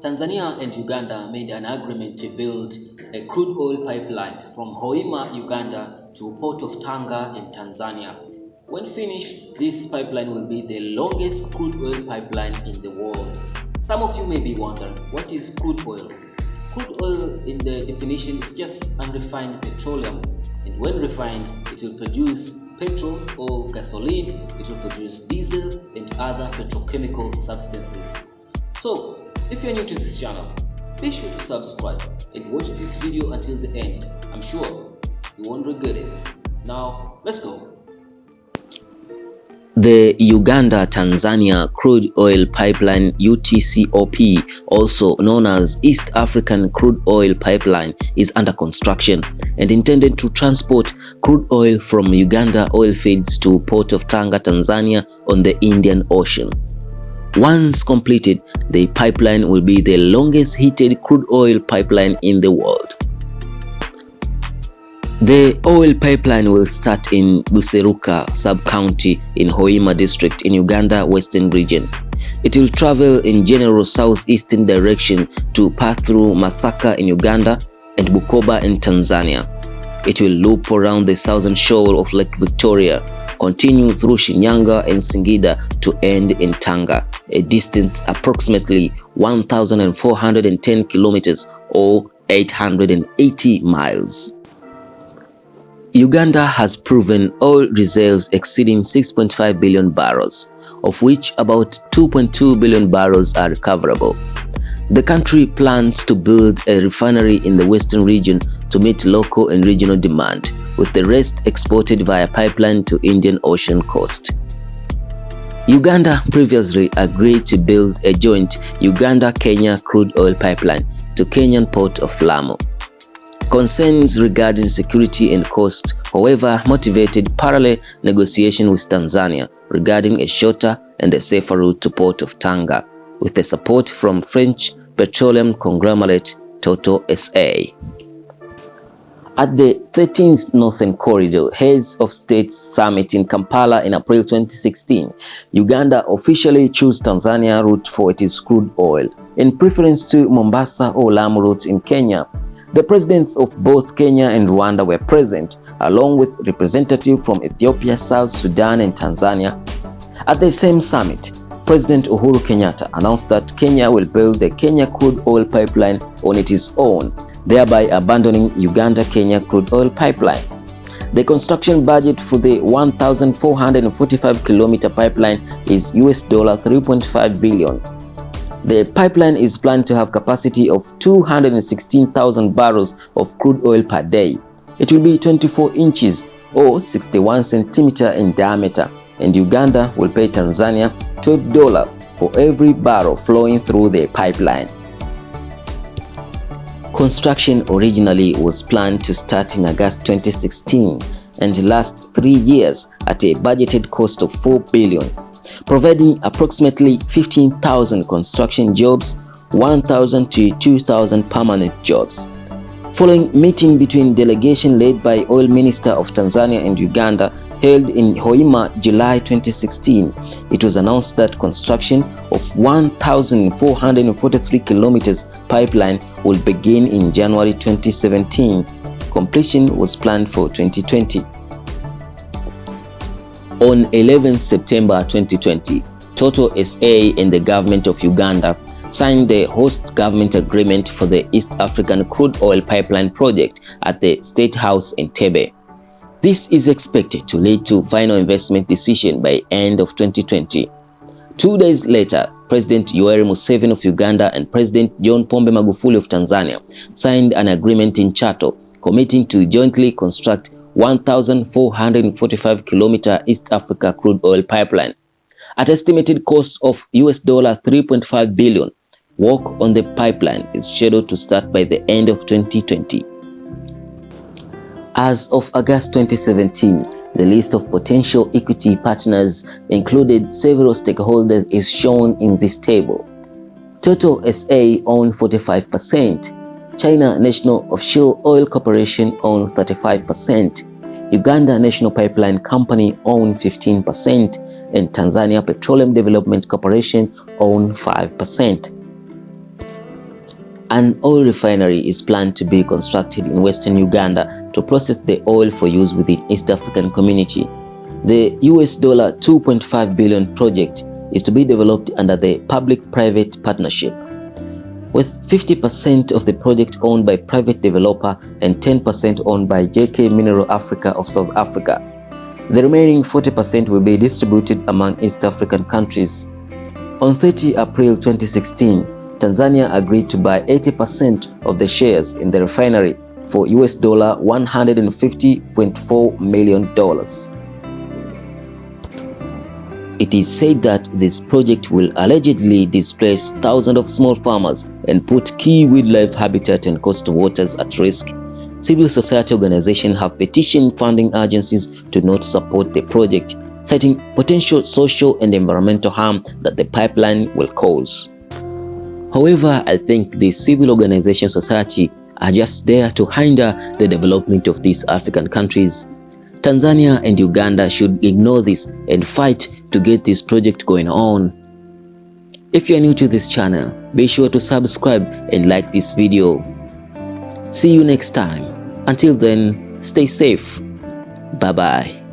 Tanzania and Uganda made an agreement to build a crude oil pipeline from Hoima, Uganda to Port of Tanga in Tanzania. When finished, this pipeline will be the longest crude oil pipeline in the world. Some of you may be wondering, what is crude oil? Crude oil in the definition is just unrefined petroleum, and when refined, it will produce petrol or gasoline, it will produce diesel and other petrochemical substances. So, if you're new to this channel, be sure to subscribe and watch this video until the end. I'm sure you won't regret it. Now, let's go. The Uganda-Tanzania Crude Oil Pipeline UTCOP, also known as East African Crude Oil Pipeline, is under construction and intended to transport crude oil from Uganda oil fields to Port of Tanga, Tanzania on the Indian Ocean. Once completed, the pipeline will be the longest heated crude oil pipeline in the world. The oil pipeline will start in Buseruka sub-county in Hoima District in Uganda Western region. It will travel in general southeastern direction to pass through Masaka in Uganda and Bukoba in Tanzania. It will loop around the southern shore of Lake Victoria, continue through Shinyanga and Singida to end in Tanga, a distance approximately 1,410 kilometers or 880 miles. Uganda has proven oil reserves exceeding 6.5 billion barrels, of which about 2.2 billion barrels are recoverable. The country plans to build a refinery in the western region to meet local and regional demand, with the rest exported via pipeline to Indian Ocean coast. Uganda previously agreed to build a joint Uganda-Kenya crude oil pipeline to Kenyan port of Lamu. Concerns regarding security and cost, however, motivated parallel negotiation with Tanzania regarding a shorter and a safer route to Port of Tanga, with the support from French petroleum conglomerate Total SA. At the 13th Northern Corridor Heads of States Summit in Kampala in April 2016, Uganda officially chose Tanzania route for its crude oil, in preference to Mombasa or Lamu route in Kenya. The presidents of both Kenya and Rwanda were present, along with representatives from Ethiopia, South Sudan, and Tanzania. At the same summit, President Uhuru Kenyatta announced that Kenya will build the Kenya Crude Oil Pipeline on its own, thereby abandoning Uganda-Kenya Crude Oil Pipeline. The construction budget for the 1,445-kilometer pipeline is $3.5 billion. The pipeline is planned to have capacity of 216,000 barrels of crude oil per day. It will be 24 inches or 61 centimeters in diameter, and Uganda will pay Tanzania $12 for every barrel flowing through the pipeline. Construction originally was planned to start in August 2016 and last 3 years at a budgeted cost of $4 billion. Providing approximately 15,000 construction jobs, 1,000 to 2,000 permanent jobs. Following meeting between delegation led by Oil Minister of Tanzania and Uganda held in Hoima July 2016, it was announced that construction of 1,443 kilometers pipeline will begin in January 2017. Completion was planned for 2020. On 11 September 2020, Total SA and the government of Uganda signed the host government agreement for the East African Crude Oil Pipeline project at the State House in Entebbe. This is expected to lead to final investment decision by end of 2020. 2 days later, President Yoweri Museveni of Uganda and President John Pombe Magufuli of Tanzania signed an agreement in Chato committing to jointly construct 1,445-kilometer East Africa crude oil pipeline. At estimated cost of $3.5 billion, work on the pipeline is scheduled to start by the end of 2020. As of August 2017, the list of potential equity partners included several stakeholders is shown in this table. Total SA owned 45%. China National Offshore Oil Corporation owned 35%, Uganda National Pipeline Company owned 15%, and Tanzania Petroleum Development Corporation owned 5%. An oil refinery is planned to be constructed in western Uganda to process the oil for use within East African community. The US $2.5 billion project is to be developed under the public-private partnership, with 50% of the project owned by private developer and 10% owned by JK Mineral Africa of South Africa. The remaining 40% will be distributed among East African countries. On 30 April 2016, Tanzania agreed to buy 80% of the shares in the refinery for US $150.4 million. It is said that this project will allegedly displace thousands of small farmers and put key wildlife habitat and coastal waters at risk. Civil society organizations have petitioned funding agencies to not support the project, citing potential social and environmental harm that the pipeline will cause. However, I think the civil organization society are just there to hinder the development of these African countries. Tanzania and Uganda should ignore this and fight to get this project going on. If you are new to this channel, be sure to subscribe and like this video. See you next time. Until then, stay safe. Bye-bye.